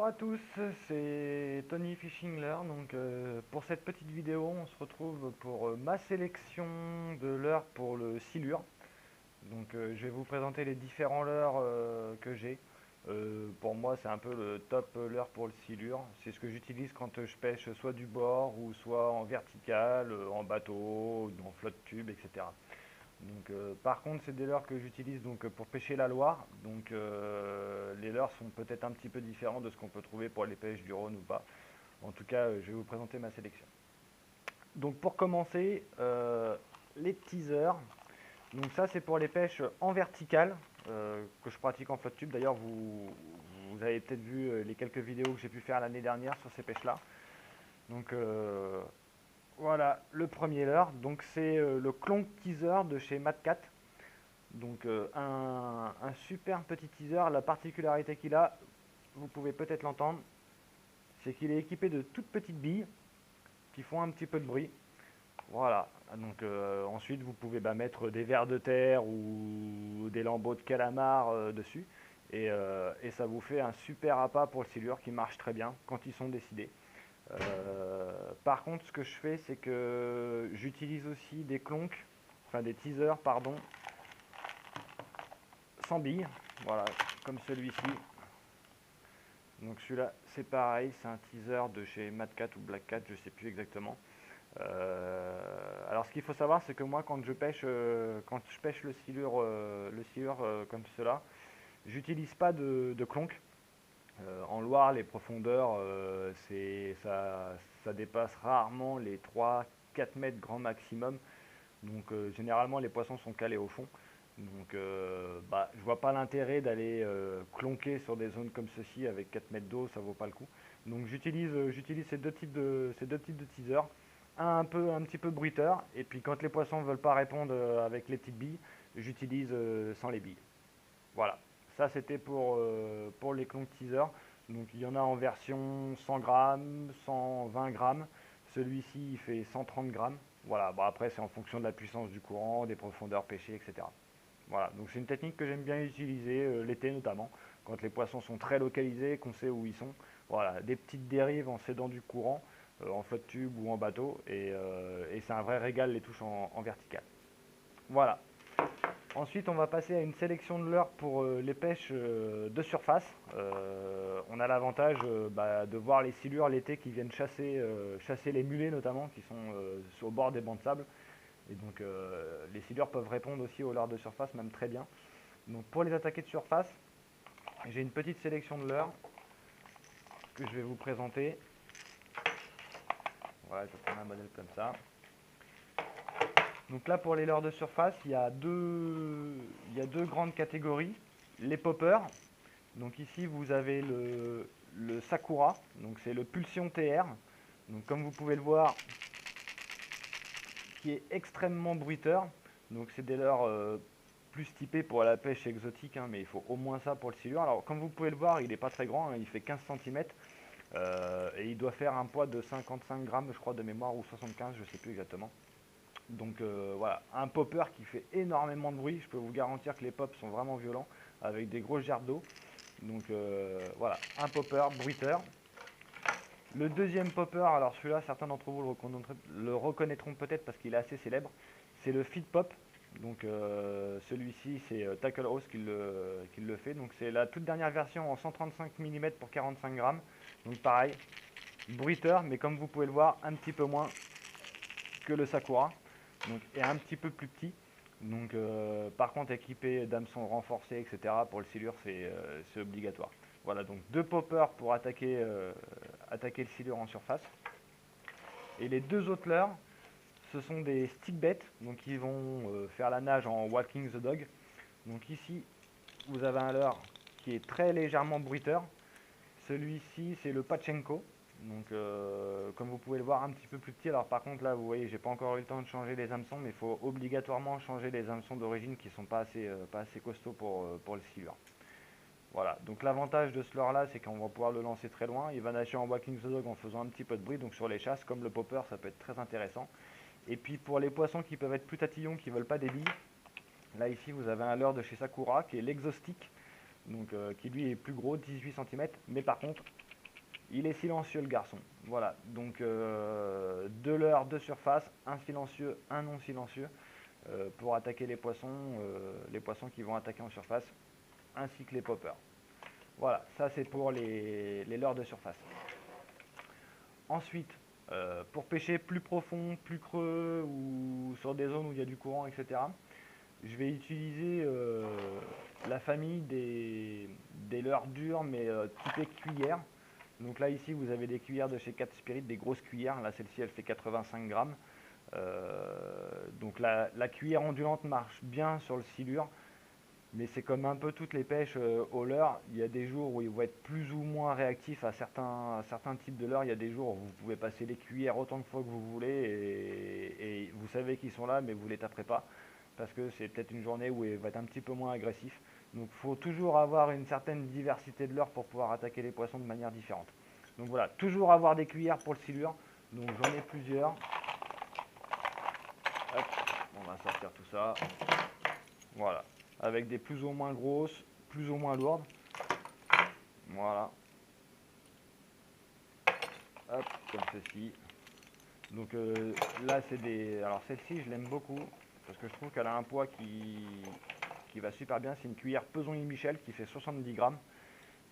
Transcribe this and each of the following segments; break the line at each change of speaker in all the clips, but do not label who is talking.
Bonjour à tous, c'est Tony Fishing Lure. Donc pour cette petite vidéo, on se retrouve pour ma sélection de leurres pour le silure. Donc je vais vous présenter les différents leurres que j'ai. Pour moi, c'est un peu le top leurre pour le silure. C'est ce que j'utilise quand je pêche soit du bord ou soit en vertical, en bateau, en flotte tube, etc. Donc, par contre, c'est des leurres que j'utilise donc pour pêcher la Loire. Donc, les leurres sont peut-être un petit peu différents de ce qu'on peut trouver pour les pêches du Rhône ou pas. En tout cas, je vais vous présenter ma sélection. Donc, pour commencer, les teasers. Donc, ça, c'est pour les pêches en verticale que je pratique en flotte tube. D'ailleurs, vous avez peut-être vu les quelques vidéos que j'ai pu faire l'année dernière sur ces pêches-là. Donc, voilà le premier leurre. Donc, c'est le Clonk Teaser de chez Matcat. Donc un super petit teaser. La particularité qu'il a, vous pouvez peut-être l'entendre, c'est qu'il est équipé de toutes petites billes qui font un petit peu de bruit. Voilà, donc ensuite vous pouvez mettre des vers de terre ou des lambeaux de calamar dessus. Et ça vous fait un super appât pour le silure qui marche très bien quand ils sont décidés. Par contre, ce que je fais, c'est que j'utilise aussi des clonks, enfin des teasers, pardon, sans billes, voilà, comme celui-ci. Donc celui-là, c'est pareil, c'est un teaser de chez Mad Cat ou Black Cat, je sais plus exactement. Alors ce qu'il faut savoir, c'est que moi, quand je pêche le silure comme cela, j'utilise pas de clonk. En Loire, les profondeurs, ça dépasse rarement les 3-4 mètres grand maximum. Donc généralement, les poissons sont calés au fond. Donc je vois pas l'intérêt d'aller clonquer sur des zones comme ceci avec 4 mètres d'eau, ça vaut pas le coup. Donc j'utilise ces deux types de teasers, un petit peu bruiteur, et puis quand les poissons veulent pas répondre avec les petites billes, j'utilise sans les billes. Voilà, ça c'était pour les clonk teasers. Donc il y en a en version 100 grammes, 120 grammes. Celui-ci il fait 130 grammes. Voilà, bon, après c'est en fonction de la puissance du courant, des profondeurs pêchées, etc. Voilà, donc c'est une technique que j'aime bien utiliser l'été notamment, quand les poissons sont très localisés, qu'on sait où ils sont. Voilà, des petites dérives en s'aidant du courant, en flotte tube ou en bateau, et c'est un vrai régal les touches en vertical. Voilà. Ensuite, on va passer à une sélection de leurres pour les pêches de surface. On a l'avantage de voir les silures l'été qui viennent chasser les mulets notamment, qui sont au bord des bancs de sable. Et donc les silures peuvent répondre aussi aux leurres de surface, même très bien. Donc pour les attaquer de surface, j'ai une petite sélection de leurres que je vais vous présenter. Voilà, je vais prendre un modèle comme ça. Donc là, pour les leurres de surface, il y a deux grandes catégories. Les poppers. Donc ici, vous avez le Sakura. Donc c'est le Pulsion TR. Donc comme vous pouvez le voir, qui est extrêmement bruiteur. Donc c'est des leurres plus typés pour la pêche exotique, hein, mais il faut au moins ça pour le silure. Alors comme vous pouvez le voir, il n'est pas très grand, hein, il fait 15 cm. Et il doit faire un poids de 55 grammes, je crois, de mémoire, ou 75, je ne sais plus exactement. Donc voilà, un popper qui fait énormément de bruit. Je peux vous garantir que les pops sont vraiment violents, avec des grosses gerbes d'eau. Donc voilà, un popper bruiteur. Le deuxième popper, alors celui-là, certains d'entre vous le reconnaîtront peut-être parce qu'il est assez célèbre. C'est le Feed Pop. Donc celui-ci, c'est Tackle House qui le fait. Donc c'est la toute dernière version en 135 mm pour 45 grammes. Donc pareil, bruiteur, mais comme vous pouvez le voir, un petit peu moins que le Sakura. Donc, et un petit peu plus petit. Donc par contre équipé d'hameçons renforcés, etc. pour le silure, c'est obligatoire. Voilà, donc deux poppers pour attaquer le silure en surface. Et les deux autres leurres, ce sont des stickbaits, donc qui vont faire la nage en walking the dog. Donc ici, vous avez un leurre qui est très légèrement bruiteur. Celui-ci, c'est le Pachenko. Donc comme vous pouvez le voir, un petit peu plus petit. Alors par contre là, vous voyez, j'ai pas encore eu le temps de changer les hameçons, mais il faut obligatoirement changer les hameçons d'origine qui sont pas assez costauds pour le silure. Voilà, donc l'avantage de ce leurre là, c'est qu'on va pouvoir le lancer très loin. Il va nager en walking the dog en faisant un petit peu de bruit, donc sur les chasses, comme le popper, ça peut être très intéressant. Et puis pour les poissons qui peuvent être plus tatillons, qui ne veulent pas des billes, là ici vous avez un leurre de chez Sakura qui est l'Exostic, donc qui lui est plus gros, 18 cm, mais par contre Il est silencieux le garçon. Voilà, donc 2 leurres de surface, un silencieux, un non silencieux, pour attaquer les poissons qui vont attaquer en surface, ainsi que les poppers. Voilà, ça c'est pour les leurres de surface. Ensuite, pour pêcher plus profond, plus creux, ou sur des zones où il y a du courant, etc., je vais utiliser la famille des leurres dures, mais typées cuillère. Donc là, ici, vous avez des cuillères de chez Cat Spirit, des grosses cuillères. Là, celle-ci, elle fait 85 grammes. Donc la cuillère ondulante marche bien sur le silure, mais c'est comme un peu toutes les pêches au leurre. Il y a des jours où il va être plus ou moins réactif à certains types de leurres. Il y a des jours où vous pouvez passer les cuillères autant de fois que vous voulez et vous savez qu'ils sont là, mais vous ne les taperez pas parce que c'est peut-être une journée où il va être un petit peu moins agressif. Donc il faut toujours avoir une certaine diversité de leurres pour pouvoir attaquer les poissons de manière différente. Donc voilà, toujours avoir des cuillères pour le silure. Donc j'en ai plusieurs. Hop, on va sortir tout ça. Voilà, avec des plus ou moins grosses, plus ou moins lourdes. Voilà. Hop, comme ceci. Donc là, c'est des... Alors celle-ci, je l'aime beaucoup parce que je trouve qu'elle a un poids qui va super bien. C'est une cuillère Peson et Michel qui fait 70 grammes.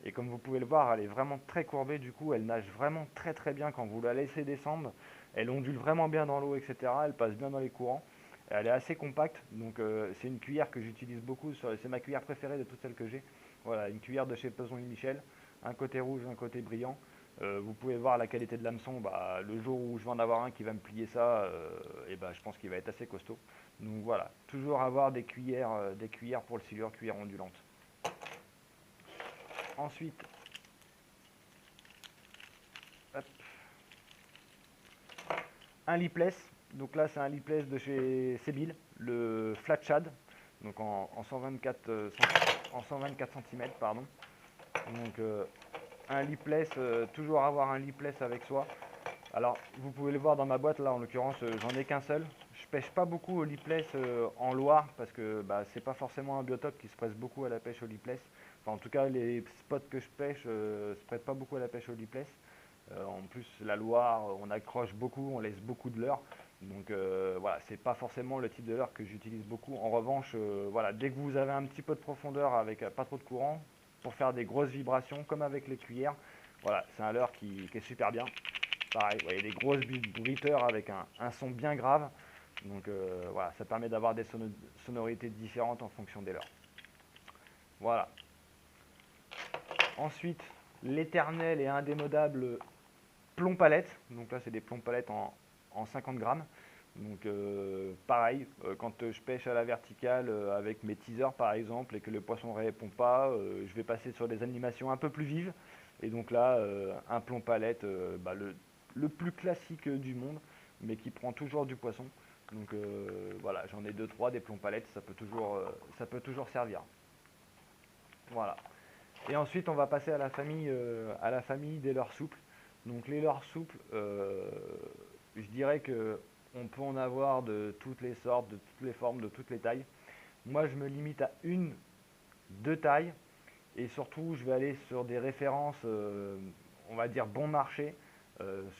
Et comme vous pouvez le voir, elle est vraiment très courbée. Du coup, elle nage vraiment très très bien quand vous la laissez descendre. Elle ondule vraiment bien dans l'eau, etc. Elle passe bien dans les courants. Elle est assez compacte. Donc c'est une cuillère que j'utilise beaucoup. C'est ma cuillère préférée de toutes celles que j'ai. Voilà, une cuillère de chez Peson et Michel. Un côté rouge, un côté brillant. Vous pouvez voir la qualité de l'hameçon. Bah, le jour où je vais en avoir un qui va me plier ça, et bah, je pense qu'il va être assez costaud. Donc voilà, toujours avoir des cuillères pour le silure, cuillères ondulantes. Ensuite, hop, un lipless. Donc là, c'est un lipless de chez Sebil, le Flat Shad. Donc en 124, en 124 cm, pardon. Donc un lipless, toujours avoir un lipless avec soi. Alors, vous pouvez le voir dans ma boîte, là en l'occurrence, j'en ai qu'un seul. Je pêche pas beaucoup au lipless en Loire parce que bah, c'est pas forcément un biotope qui se prête beaucoup à la pêche au lipless. Enfin, en tout cas, les spots que je pêche se prêtent pas beaucoup à la pêche au lipless. En plus, la Loire, on accroche beaucoup, on laisse beaucoup de leurre. Donc voilà, c'est pas forcément le type de leurre que j'utilise beaucoup. En revanche, voilà, dès que vous avez un petit peu de profondeur avec pas trop de courant, pour faire des grosses vibrations, comme avec les cuillères, voilà, c'est un leurre qui est super bien. Pareil, vous voyez des grosses bruiteurs avec un son bien grave. Donc voilà, ça permet d'avoir des sonorités différentes en fonction des leurres. Voilà. Ensuite, l'éternel et indémodable plomb palette. Donc là, c'est des plombs palettes en 50 grammes. Donc pareil, quand je pêche à la verticale avec mes teasers par exemple et que le poisson ne répond pas, je vais passer sur des animations un peu plus vives. Et donc là, un plomb palette, bah, le plus classique du monde, mais qui prend toujours du poisson. Donc voilà, j'en ai 2-3 des plombs palettes, ça peut toujours servir. Voilà. Et ensuite, on va passer à la famille des leurres souples. Donc les leurres souples, je dirais que on peut en avoir de toutes les sortes, de toutes les formes, de toutes les tailles. Moi, je me limite à une, deux tailles, et surtout, je vais aller sur des références, on va dire bon marché,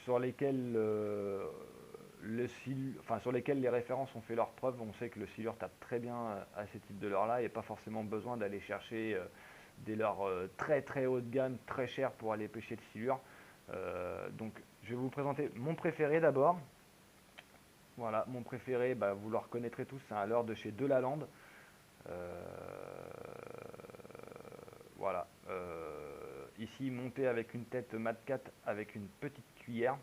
sur lesquelles sur lesquelles les références ont fait leurs preuves. On sait que le silure tape très bien à ces types de leurres-là, et pas forcément besoin d'aller chercher des leurres très très haut de gamme, très chers pour aller pêcher le silure. Donc je vais vous présenter mon préféré d'abord. Voilà, mon préféré, bah, vous le reconnaîtrez tous, c'est un leurre de chez Delalande. Euh, voilà. Ici monté avec une tête Mat 4 avec une petite cuillère.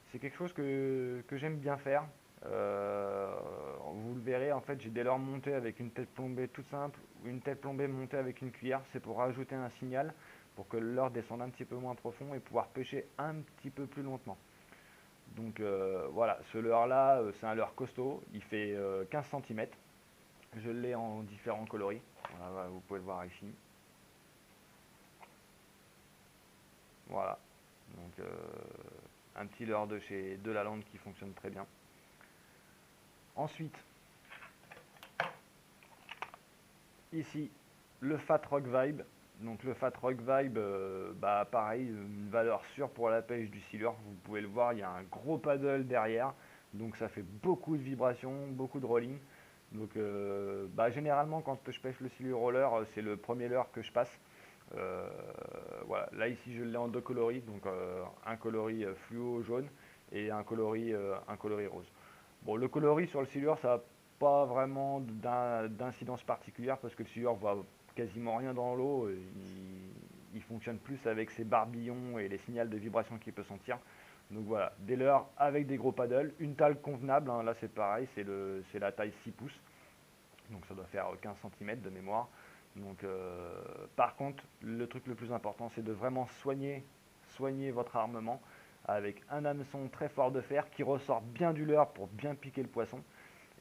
C'est quelque chose que j'aime bien faire. Vous le verrez, en fait, j'ai des leurres montées avec une tête plombée toute simple ou une tête plombée montée avec une cuillère. C'est pour rajouter un signal pour que le leurre descende un petit peu moins profond et pouvoir pêcher un petit peu plus lentement. Donc voilà, ce leurre là, c'est un leurre costaud. Il fait 15 cm. Je l'ai en différents coloris. Voilà, vous pouvez le voir ici. Voilà. Donc un petit leurre de chez Delalande qui fonctionne très bien. Ensuite, ici, le Fat Rock Vibe. Donc le Fat Rock Vibe, bah pareil, une valeur sûre pour la pêche du silure. Vous pouvez le voir, il y a un gros paddle derrière, donc ça fait beaucoup de vibrations, beaucoup de rolling. Donc bah, généralement quand je pêche le silure roller, c'est le premier leurre que je passe. Euh, voilà, là ici je l'ai en deux coloris, donc un coloris fluo jaune et un coloris rose. Bon, le coloris sur le silure, ça n'a pas vraiment d'incidence particulière parce que le silure voit quasiment rien dans l'eau. Il fonctionne plus avec ses barbillons et les signaux de vibration qu'il peut sentir. Donc voilà, des leurres avec des gros paddles, une taille convenable, hein, là c'est pareil, c'est la taille 6 pouces, donc ça doit faire 15 cm de mémoire. Donc, par contre, le truc le plus important, c'est de vraiment soigner votre armement avec un hameçon très fort de fer qui ressort bien du leurre pour bien piquer le poisson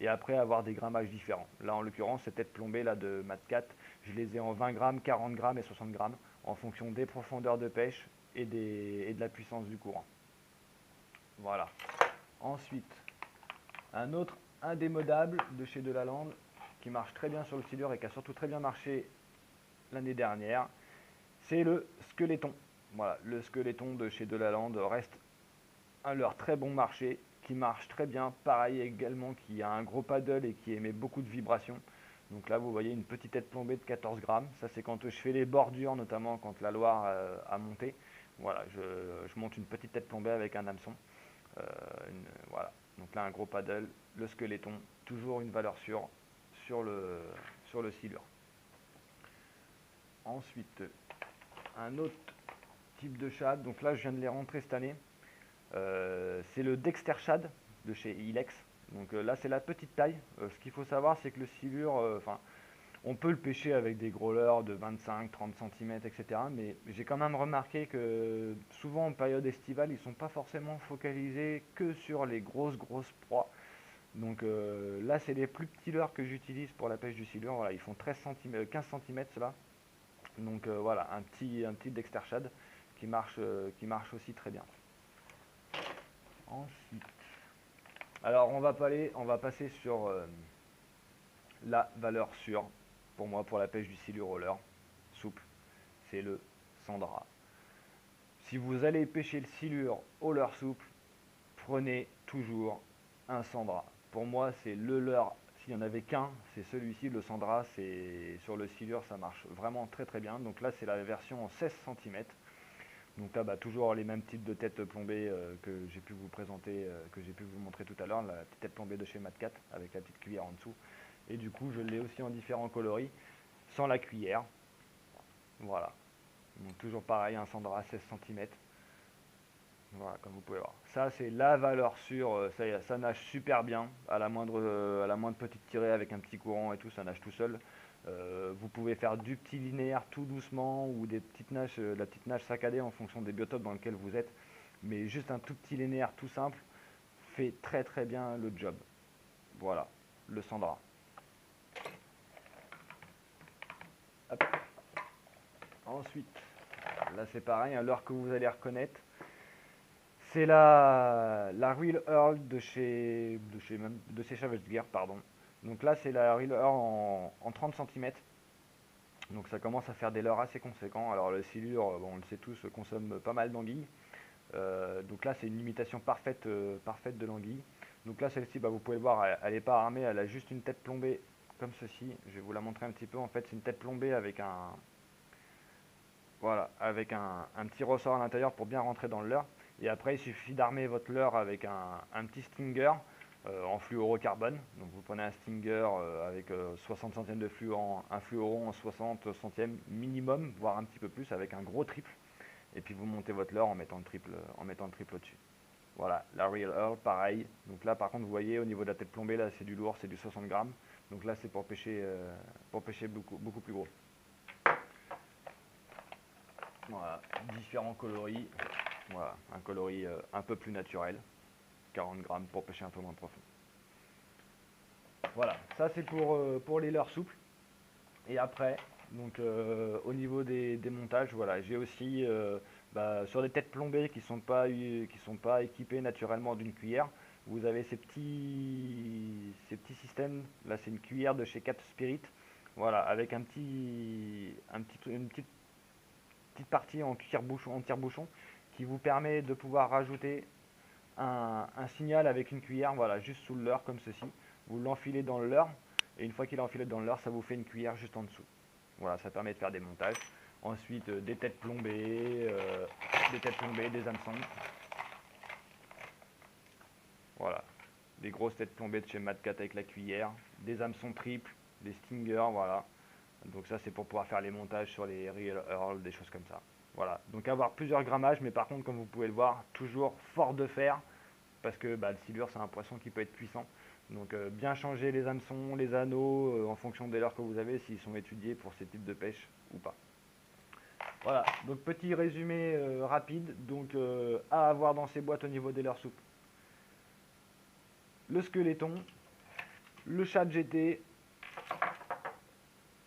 et après avoir des grammages différents. Là, en l'occurrence, ces têtes plombées là, de Mat 4, je les ai en 20 grammes, 40 grammes et 60 grammes en fonction des profondeurs de pêche et de la puissance du courant. Voilà. Ensuite, un autre indémodable de chez Delalande qui marche très bien sur le silure et qui a surtout très bien marché l'année dernière, c'est le squeletton. Voilà, le squeletton de chez Delalande reste un leurre très bon marché, qui marche très bien, pareil également, qui a un gros paddle et qui émet beaucoup de vibrations. Donc là, vous voyez une petite tête plombée de 14 grammes. Ça, c'est quand je fais les bordures, notamment quand la Loire a monté. Voilà, je monte une petite tête plombée avec un hameçon. Euh, voilà. Donc là, un gros paddle, le squeletton, toujours une valeur sûre sur le silure. Ensuite, un autre type de shad, donc là je viens de les rentrer cette année, c'est le Dexter Shad de chez Ilex. Donc là c'est la petite taille. Ce qu'il faut savoir c'est que le silure, on peut le pêcher avec des gros leurres de 25-30 cm, etc. Mais j'ai quand même remarqué que souvent en période estivale, ils ne sont pas forcément focalisés que sur les grosses proies. Donc là, c'est les plus petits leurres que j'utilise pour la pêche du silure. Voilà, ils font 13 cm, 15 cm cela. Donc voilà, un petit Dexter Shad qui marche aussi très bien. Ensuite, alors on va passer sur la valeur sûre pour moi pour la pêche du silure roller souple, c'est le Sandra. Si vous allez pêcher le silure au leurre souple, prenez toujours un Sandra. Pour moi, c'est le leurre. S'il n'y en avait qu'un, c'est celui-ci, le Sandra. C'est sur le silure, ça marche vraiment très bien. Donc là, c'est la version en 16 cm. Donc là, bah, toujours les mêmes types de têtes plombées que j'ai pu vous présenter, que j'ai pu vous montrer tout à l'heure. La petite tête plombée de chez Mat 4 avec la petite cuillère en dessous. Et du coup, je l'ai aussi en différents coloris, sans la cuillère. Voilà. Donc toujours pareil, un Sandra à 16 cm. Voilà, comme vous pouvez voir. Ça, c'est la valeur sûre. Ça nage super bien. À la moindre petite tirée avec un petit courant et tout, ça nage tout seul. Vous pouvez faire du petit linéaire tout doucement ou des petites nages, la petite nage saccadée en fonction des biotopes dans lesquels vous êtes. Mais juste un tout petit linéaire tout simple fait très bien le job. Voilà, le Sandra. Hop. Ensuite, là c'est pareil, un leurre que vous allez reconnaître. C'est la Real Earl de chez Savage Gear, pardon. Donc là, c'est la Real Earl en 30 cm. Donc ça commence à faire des leurres assez conséquents. Alors le silure, bon, on le sait tous, consomme pas mal d'anguilles. Donc là, c'est une limitation parfaite de l'anguille. Donc là, celle-ci, bah, vous pouvez le voir, elle n'est pas armée, elle a juste une tête plombée comme ceci. Je vais vous la montrer un petit peu. En fait, c'est une tête plombée avec voilà, avec un petit ressort à l'intérieur pour bien rentrer dans le leurre. Et après, il suffit d'armer votre leurre avec un petit stinger en fluorocarbone. Donc vous prenez un stinger avec 60 centièmes de fluorant, un fluoron en 60 centièmes minimum, voire un petit peu plus, avec un gros triple. Et puis vous montez votre leurre en mettant le triple au-dessus. Voilà, la Real Earl, pareil. Donc là, par contre, vous voyez, au niveau de la tête plombée, là, c'est du lourd, c'est du 60 grammes. Donc là, c'est pour pêcher beaucoup plus gros. Voilà, différents coloris. Voilà, un coloris un peu plus naturel. 40 grammes pour pêcher un peu moins profond. Voilà, ça c'est pour les leurres souples. Et après, donc au niveau des montages, voilà, j'ai aussi sur des têtes plombées qui sont pas équipées naturellement d'une cuillère, vous avez ces petits systèmes. Là, c'est une cuillère de chez Cat Spirit. Voilà, avec une petite petite partie en tire-bouchon qui vous permet de pouvoir rajouter un signal avec une cuillère, voilà, juste sous le leurre comme ceci. Vous l'enfilez dans le leurre et une fois qu'il est enfilé dans le leurre, ça vous fait une cuillère juste en dessous. Voilà, ça permet de faire des montages. Ensuite, des têtes plombées, des hameçons. Voilà, des grosses têtes plombées de chez Mad Cat avec la cuillère, des hameçons triples, des stingers, voilà. Donc ça c'est pour pouvoir faire les montages sur les Real Earl, des choses comme ça. Voilà, donc avoir plusieurs grammages, mais par contre comme vous pouvez le voir, toujours fort de fer, parce que le silure c'est un poisson qui peut être puissant. Donc bien changer les hameçons, les anneaux, en fonction des leurres que vous avez, s'ils sont étudiés pour ces types de pêche ou pas. Voilà, donc petit résumé rapide, donc à avoir dans ces boîtes au niveau des leurres souples. Le squeletton, le chat GT,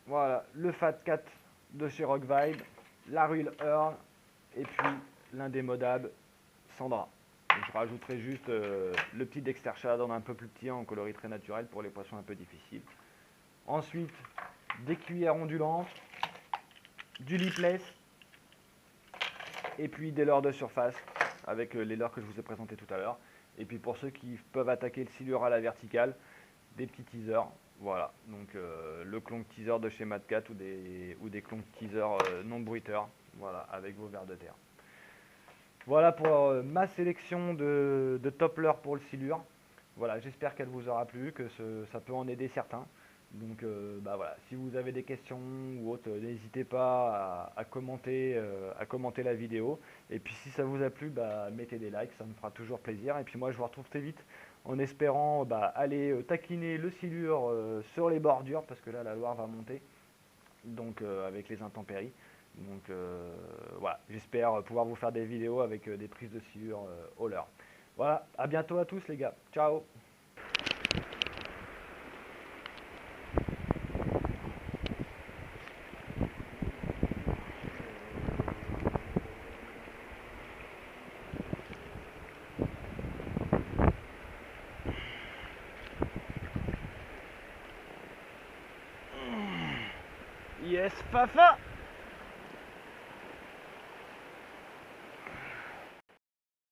voilà, le Fat Cat de chez Rock Vibe, la Real Earl et puis l'indémodable Sandra. Donc, je rajouterai juste le petit Dexter Shad un peu plus petit en coloris très naturel pour les poissons un peu difficiles. Ensuite, des cuillères ondulantes, du lipless et puis des leurres de surface avec les leurres que je vous ai présentés tout à l'heure. Et puis pour ceux qui peuvent attaquer le silure à la verticale, des petits teasers. Voilà, donc le clonk teaser de chez Mad Cat ou des clonk teasers non bruiteurs, voilà, avec vos vers de terre. Voilà pour ma sélection de top leurres pour le silure. Voilà, j'espère qu'elle vous aura plu, que ça peut en aider certains. Donc voilà, si vous avez des questions ou autres, n'hésitez pas à commenter la vidéo. Et puis si ça vous a plu, mettez des likes, ça me fera toujours plaisir. Et puis moi je vous retrouve très vite en espérant aller taquiner le silure sur les bordures, parce que là la Loire va monter, donc avec les intempéries. Donc voilà, j'espère pouvoir vous faire des vidéos avec des prises de silure au leurre. Voilà, à bientôt à tous les gars, ciao. Yes, Fafa!